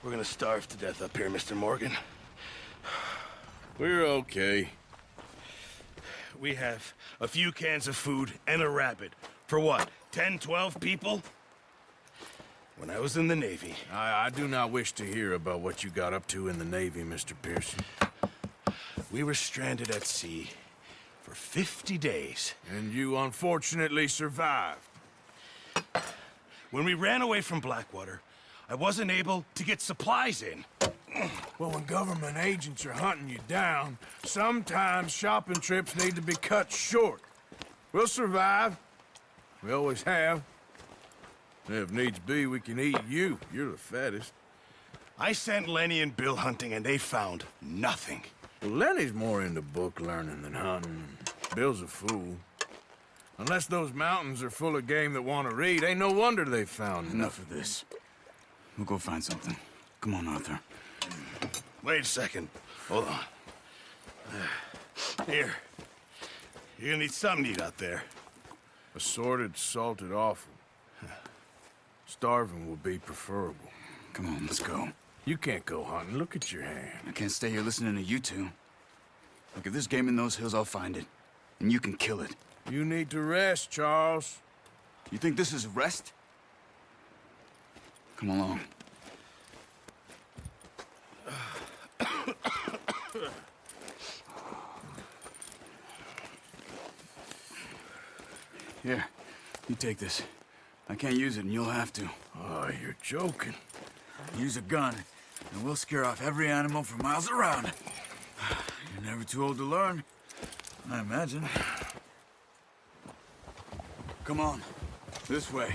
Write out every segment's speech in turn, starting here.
We're gonna starve to death up here, Mr. Morgan. We're okay. We have a few cans of food and a rabbit. For what, 10, 12 people? When I was in the Navy... I do not wish to hear about what you got up to in the Navy, Mr. Pearson. We were stranded at sea for 50 days. And you unfortunately survived. When we ran away from Blackwater, I wasn't able to get supplies in. Well, when government agents are hunting you down, sometimes shopping trips need to be cut short. We'll survive. We always have. If needs be, we can eat you. You're the fattest. I sent Lenny and Bill hunting, and they found nothing. Well, Lenny's more into book learning than hunting. Bill's a fool. Unless those mountains are full of game that want to read, ain't no wonder they found Enough of this. We'll go find something. Come on, Arthur. Wait a second. Hold on. Here. You're gonna need something to eat out there. Assorted, salted offal. Starving would be preferable. Come on, let's go. You can't go hunting. Look at your hand. I can't stay here listening to you two. Look, if there's game in those hills, I'll find it. And you can kill it. You need to rest, Charles. You think this is rest? Come along. Here, you take this. I can't use it, and you'll have to. Oh, you're joking. Use a gun, and we'll scare off every animal for miles around. You're never too old to learn, I imagine. Come on, this way.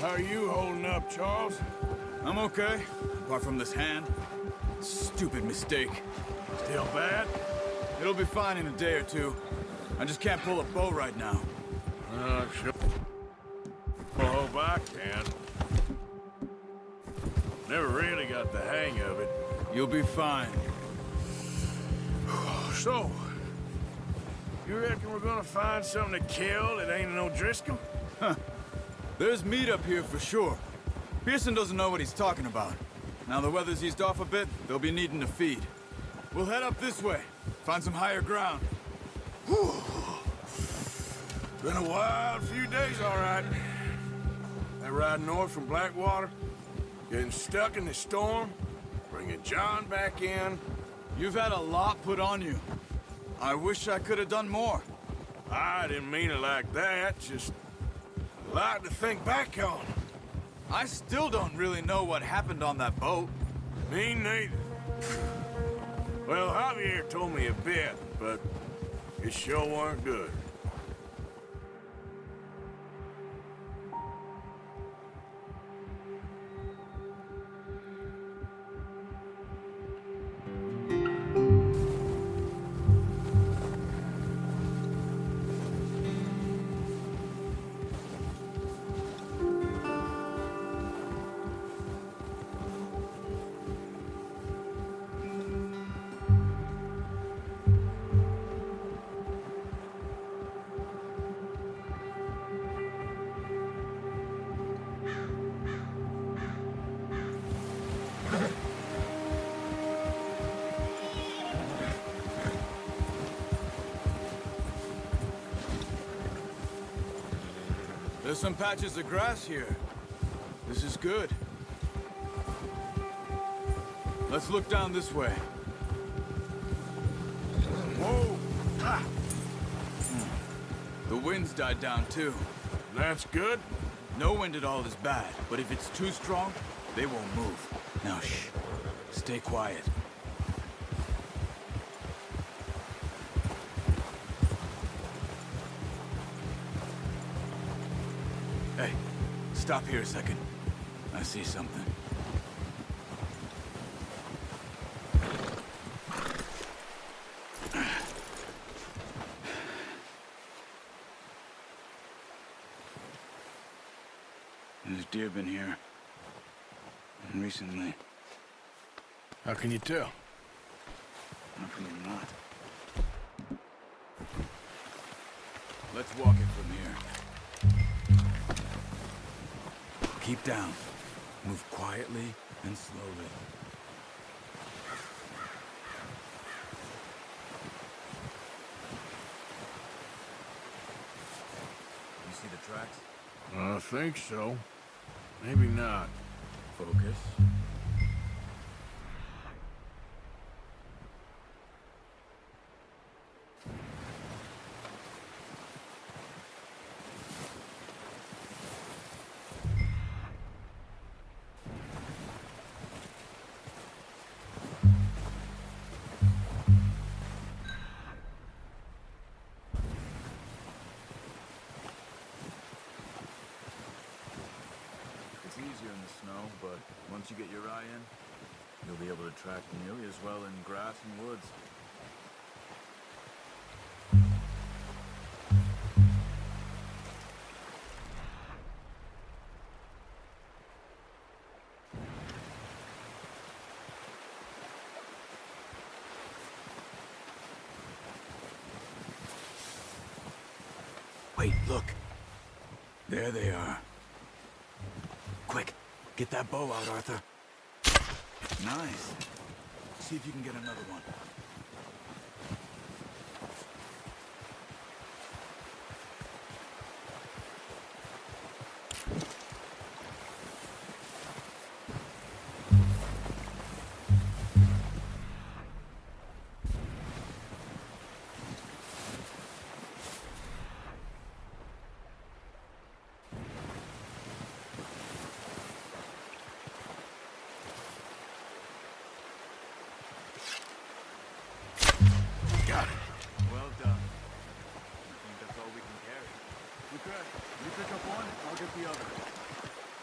How are you holding up, Charles? I'm okay, apart from this hand. Stupid mistake. Still bad? It'll be fine in a day or two. I just can't pull a bow right now. Sure. I hope I can. Never really got the hang of it. You'll be fine. So, you reckon we're gonna find something to kill that ain't no Driscoll? There's meat up here for sure. Pearson doesn't know what he's talking about. Now the weather's eased off a bit, they'll be needing to feed. We'll head up this way, find some higher ground. Whew. Been a wild few days, all right. That ride north from Blackwater, getting stuck in the storm, bringing John back in. You've had a lot put on you. I wish I could have done more. I didn't mean it like that, just a lot to think back on. I still don't really know what happened on that boat. Me neither. Well, Javier told me a bit, but it sure weren't good. There's some patches of grass here. This is good. Let's look down this way. Whoa! Ah, The wind's died down too. that's good. No wind at all is bad, but if it's too strong, they won't move. Now shh. Stay quiet. Hey, stop here a second. I see something. deer been here? And recently. How can you tell? How come you're not? Let's walk it from here. Keep down. Move quietly and slowly. You see the tracks? I think so. Maybe not. Focus. It's easier in the snow, but once you get your eye in, you'll be able to track nearly as well in grass and woods. Wait, look. There they are. Quick, get that bow out, Arthur. Nice. See if you can get another one. Got it. Well done. I think that's all we can carry. Okay, you pick up one, I'll get the other.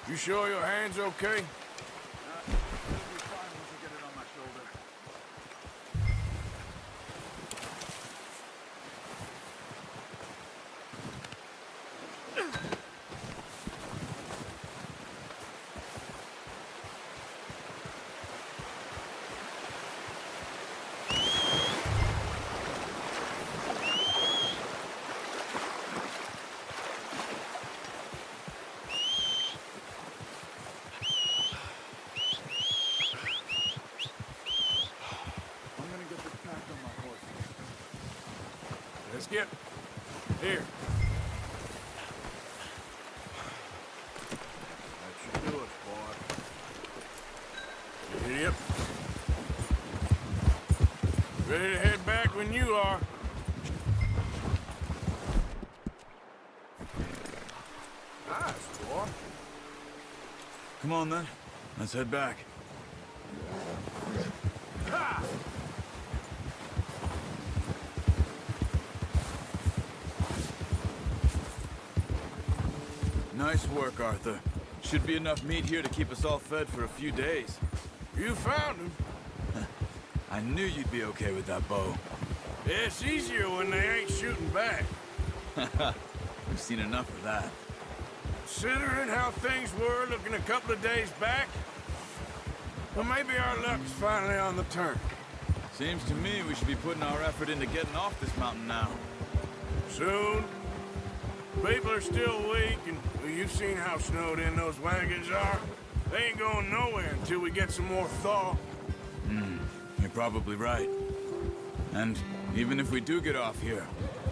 You sure your hand's okay? It'll be fine once I get it on my shoulder. I'm gonna get this pack on my horse. Let's get here. That should do it, boy. Yep. Ready to head back when you are. Nice, boy. Come on then, let's head back. Ha! Nice work, Arthur. Should be enough meat here to keep us all fed for a few days. You found him. I knew you'd be okay with that bow. Yeah, it's easier when they ain't shooting back. We've seen enough of that. Considering how things were looking a couple of days back, well, maybe our luck's finally on the turn. Seems to me we should be putting our effort into getting off this mountain now. Soon. People are still weak, and well, you've seen how snowed in those wagons are. They ain't going nowhere until we get some more thaw. You're probably right. And even if we do get off here,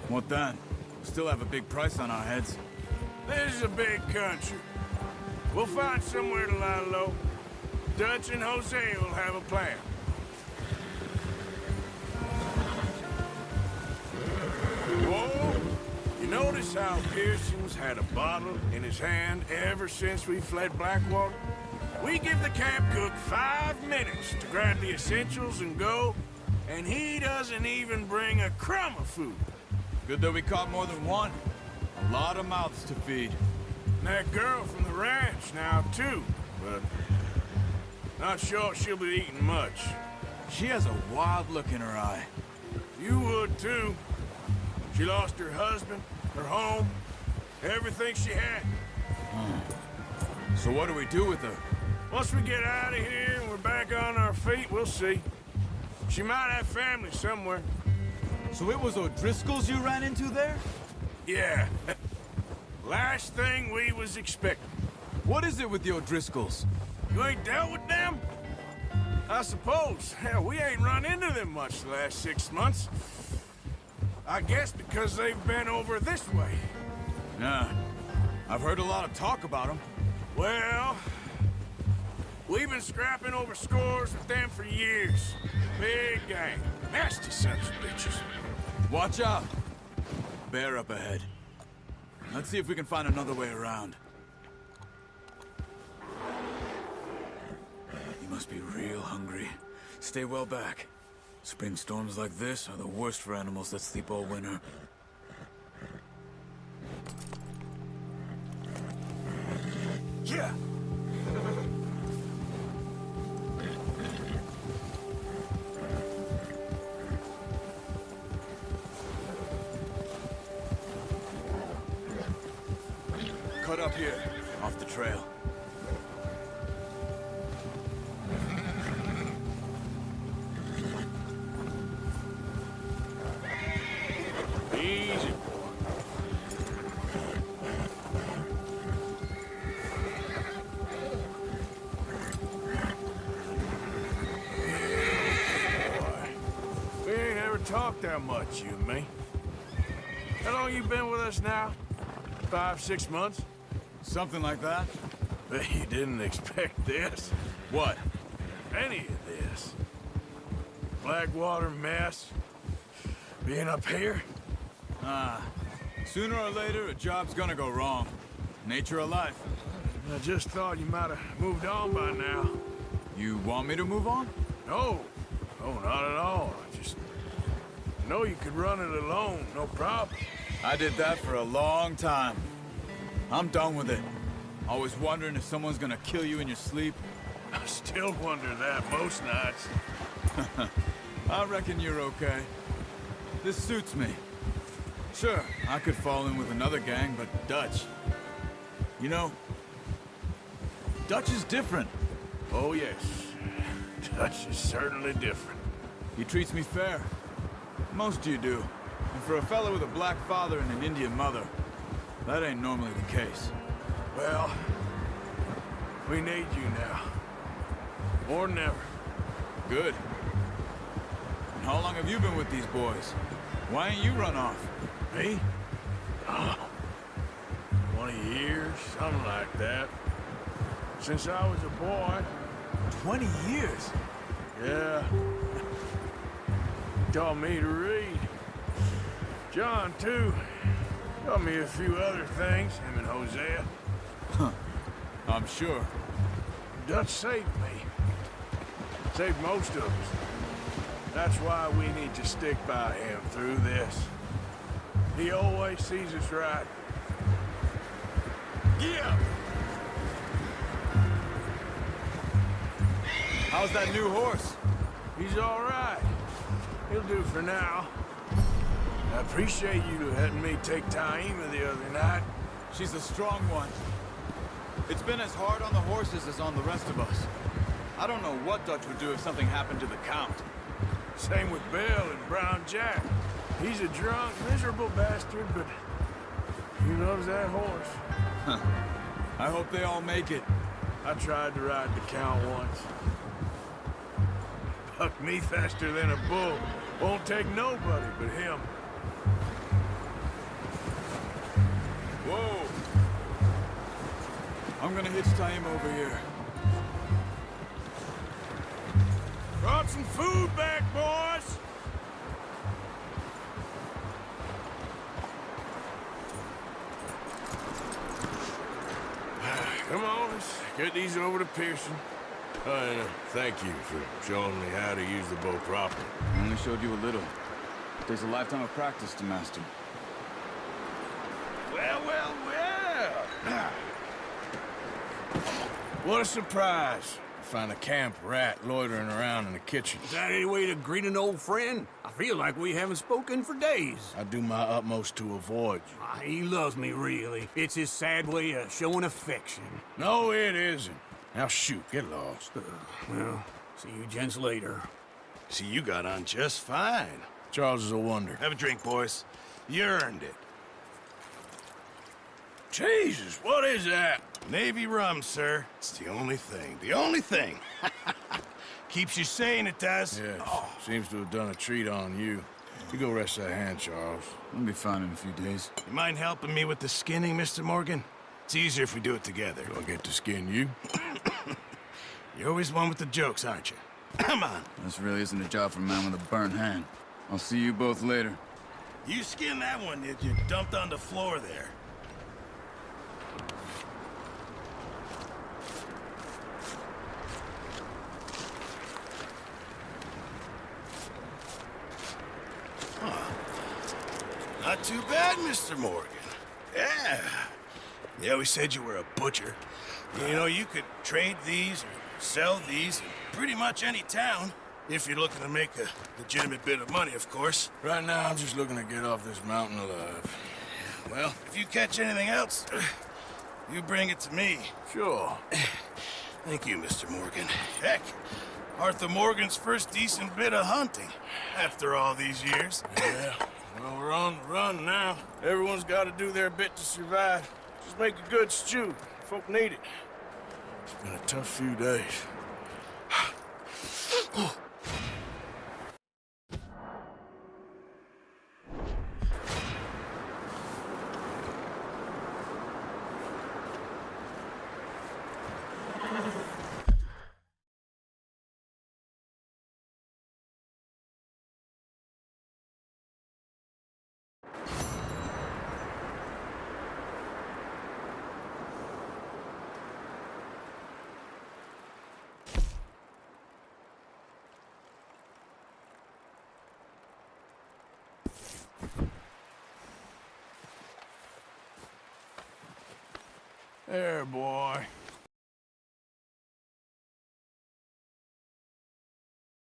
what then? We'll still have a big price on our heads. This is a big country. We'll find somewhere to lie low. Dutch and Jose will have a plan. Whoa! You notice how Pearson's had a bottle in his hand ever since we fled Blackwater? We give the camp cook 5 minutes to grab the essentials and go, and he doesn't even bring a crumb of food. Good that we caught more than one. A lot of mouths to feed. And that girl from the ranch now, too, but not sure she'll be eating much. She has a wild look in her eye. You would, too. She lost her husband, her home, everything she had. So what do we do with her? Once we get out of here and we're back on our feet, we'll see. She might have family somewhere. So it was O'Driscoll's you ran into there? Yeah. Last thing we was expecting. What is it with the O'Driscolls? You ain't dealt with them? I suppose. Hell, we ain't run into them much the last 6 months. I guess because they've been over this way. Yeah. I've heard a lot of talk about them. Well, we've been scrapping over scores with them for years. Big gang. Nasty sons of bitches. Watch out. Bear up ahead. Let's see if we can find another way around. You must be real hungry. Stay well back. Spring storms like this are the worst for animals that sleep all winter. Yeah. Cut up here, off the trail. Easy, boy. We ain't ever talked that much, you and me. How long you been with us now? 5, 6 months? Something like that? Bet you didn't expect this. What? Any of this. Blackwater mess. Being up here? Sooner or later, a job's gonna go wrong. Nature of life. I just thought you might have moved on by now. You want me to move on? No. No, not at all. I just know you could run it alone, no problem. I did that for a long time. I'm done with it. Always wondering if someone's gonna kill you in your sleep. I still wonder that most nights. I reckon you're okay. This suits me. Sure, I could fall in with another gang, but Dutch... You know, Dutch is different. Oh, yes. Dutch is certainly different. He treats me fair. Most of you do. And for a fella with a black father and an Indian mother, that ain't normally the case. Well, we need you now. More than ever. Good. And how long have you been with these boys? Why ain't you run off? Me? 20 years, something like that. Since I was a boy. 20 years? Yeah. Taught me to read. John, too. Taught me a few other things, him and Hosea. I'm sure. Dutch saved me. Saved most of us. That's why we need to stick by him through this. He always sees us right. Yeah! How's that new horse? He's all right. He'll do for now. I appreciate you letting me take Taima the other night. She's a strong one. It's been as hard on the horses as on the rest of us. I don't know what Dutch would do if something happened to the Count. Same with Bill and Brown Jack. He's a drunk, miserable bastard, but he loves that horse. I hope they all make it. I tried to ride the Count once. Bucked me faster than a bull. Won't take nobody but him. Whoa! I'm gonna hitch Taima over here. Brought some food back, boys! Come on, let's get these over to Pearson. Thank you for showing me how to use the bow properly. I only showed you a little. It takes a lifetime of practice to master. Well, well, well! What a surprise. find a camp rat loitering around in the kitchen. Is that any way to greet an old friend? I feel like we haven't spoken for days. I do my utmost to avoid you. He loves me, really. It's his sad way of showing affection. No, it isn't. Now shoot, get lost. Well, see you gents later. See, you got on just fine. Charles is a wonder. Have a drink, boys. You earned it. Jesus, what is that? Navy rum, sir. It's the only thing. The only thing. Keeps you sane, it does. Yes, seems to have done a treat on you. You go rest that hand, Charles. I'll be fine in a few days. You mind helping me with the skinning, Mr. Morgan? It's easier if we do it together. Do I get to skin you? You're always one with the jokes, aren't you? Come on. This really isn't a job for a man with a burnt hand. I'll see you both later. You skinned that one, did you? Dumped on the floor there. Not too bad, Mr. Morgan. Yeah. They always said you were a butcher. You know, you could trade these or sell these in pretty much any town. If you're looking to make a legitimate bit of money, of course. Right now, I'm just looking to get off this mountain alive. Well, if you catch anything else, you bring it to me. Sure. Thank you, Mr. Morgan. Heck, Arthur Morgan's first decent bit of hunting after all these years. Yeah. Well, we're on the run now. Everyone's got to do their bit to survive. Just make a good stew. Folk need it. It's been a tough few days. There, boy.